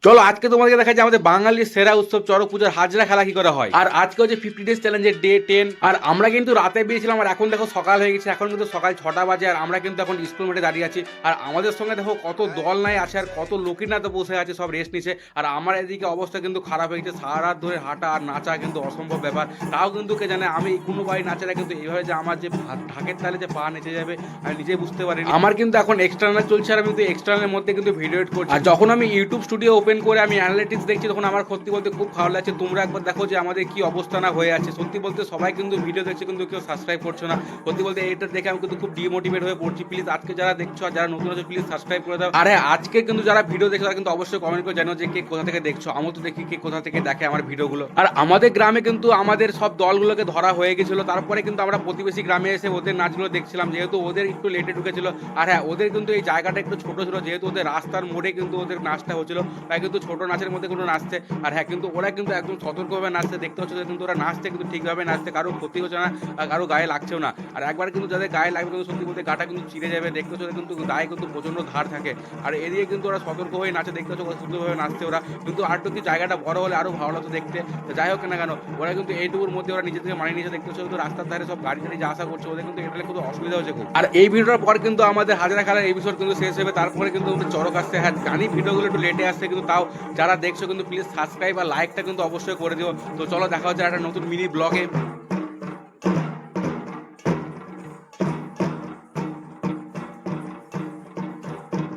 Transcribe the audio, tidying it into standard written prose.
চলো আজকে তোমাদেরকে দেখা যায় আমাদের বাঙালির সেরা উৎসব চড়ক পূজার হাজরা খেলা কি করে হয়। আর আজকে হচ্ছে 50 ডেজ চ্যালেঞ্জের ডে 10। আর আমরা কিন্তু রাতে বেরিয়েছিলাম, আর এখন দেখো সকাল হয়ে গেছে, এখন কিন্তু সকাল 6টা বাজে, আর আমরা কিন্তু এখন স্কুল মাঠে দাঁড়িয়ে আছি। আর আমাদের সঙ্গে দেখো কত দল নাই আছে, আর কত লোকের না তো বসে আছে, সব রেস্ট নিচ্ছে। আর আমার এদিকে অবস্থা কিন্তু খারাপ হয়ে গেছে, সারা রাত ধরে হাঁটা আর নাচা কিন্তু অসম্ভব ব্যাপার। তাও কিন্তু কে জানে আমি কোনো বাড়ি নাচাটা কিন্তু এইভাবে যে আমার যে ঢাকের তালে যে পা নেচে যাবে আমি নিজেই বুঝতে পারিনি। আমার কিন্তু এখন এক্সটার্নাল চলছে, আর আমি কিন্তু এক্সটার্নালের মধ্যে কিন্তু ভিডিও এডিট করছি। আর যখন আমি ইউটিউব স্টুডিও ওপেন করে আমি অ্যানালিটিক্স দেখছি, তখন আমার সত্যি বলতে খুব ভালো লাগছে। তোমরা একবার দেখো যে আমাদের কি অবস্থা না হয়ে আছে। সত্যি বলতে সবাই কিন্তু ভিডিও দেখছে কিন্তু কেউ সাবস্ক্রাইব করছো না। সত্যি বলতে এটা দেখে আমি কিন্তু খুব ডিমোটিভেট হয়ে পড়ছি। প্লিজ আজকে যারা দেখছো আর যারা নতুন আছে প্লিজ সাবস্ক্রাইব করে দাও। আর হ্যাঁ, আজকে কিন্তু যারা ভিডিও দেখছো তারা কিন্তু অবশ্যই কমেন্ট করে জানো যে কে কোথা থেকে দেখছো। আমি তো দেখি কে কোথা থেকে দেখে আমার ভিডিওগুলো। আর আমাদের গ্রামে কিন্তু আমাদের সব দলগুলোকে ধরা হয়ে গেছিলো, তারপরে কিন্তু আমরা প্রতিবেশী গ্রামে এসে ওদের নাচগুলো দেখছিলাম, যেহেতু ওদের একটু লেটে ঢুকেছিল। আর হ্যাঁ, ওদের কিন্তু এই জায়গাটা একটু ছোট ছিল, যেহেতু ওদের রাস্তার মোড়ে কিন্তু ওদের নাচটা হচ্ছিল, তাই কিন্তু ছোট নাচের মধ্যে কিন্তু নাচছে। আর হ্যাঁ, কিন্তু ওরা কিন্তু একদম সতর্কভাবে নাচতে, দেখতে হচ্ছে কিন্তু ওরা নাচতে কিন্তু ঠিকভাবে নাচতে, কারো ক্ষতি হচ্ছে না আর কারো গায়ে লাগছেও না। আর একবার কিন্তু যাদের গায়ে লাগবে কিন্তু সত্যি বলতে গাটা কিন্তু চিড়ে যাবে, দেখতে হচ্ছে কিন্তু গায়ে কিন্তু প্রচন্ড ধার থাকে। আর এদিকে কিন্তু ওরা সতর্ক হয়ে নাচে, দেখতে হচ্ছে ওরা সুন্দরভাবে নাচছে ওরা। কিন্তু আর একটু কি জায়গাটা বড় হলে আরো ভালো লাগতো দেখতে। যাই হোক না কেন, ওরা কিন্তু এইটুকুর মধ্যে ওরা নিজে থেকে মানিয়ে নিয়েছে, দেখতে হচ্ছে কিন্তু রাস্তার ধারে সব গাড়ি টাড়ি যা আসা করছে, ওদের কিন্তু এটা কিন্তু অসুবিধা হচ্ছে খুব। আর এই ভিডিওর পর কিন্তু আমাদের হাজারা খেলার এপিসোড কিন্তু শেষ হবে, তারপরে কিন্তু চড়ক আসছে। হ্যাঁ জানি ভিডিওগুলো একটু লেটে আসছে, কিন্তু তাও যারা দেখছো কিন্তু প্লিজ সাবস্ক্রাইব আর লাইকটা কিন্তু অবশ্যই করে দিও। তো চলো দেখা হচ্ছে একটা নতুন মিনি ব্লগে।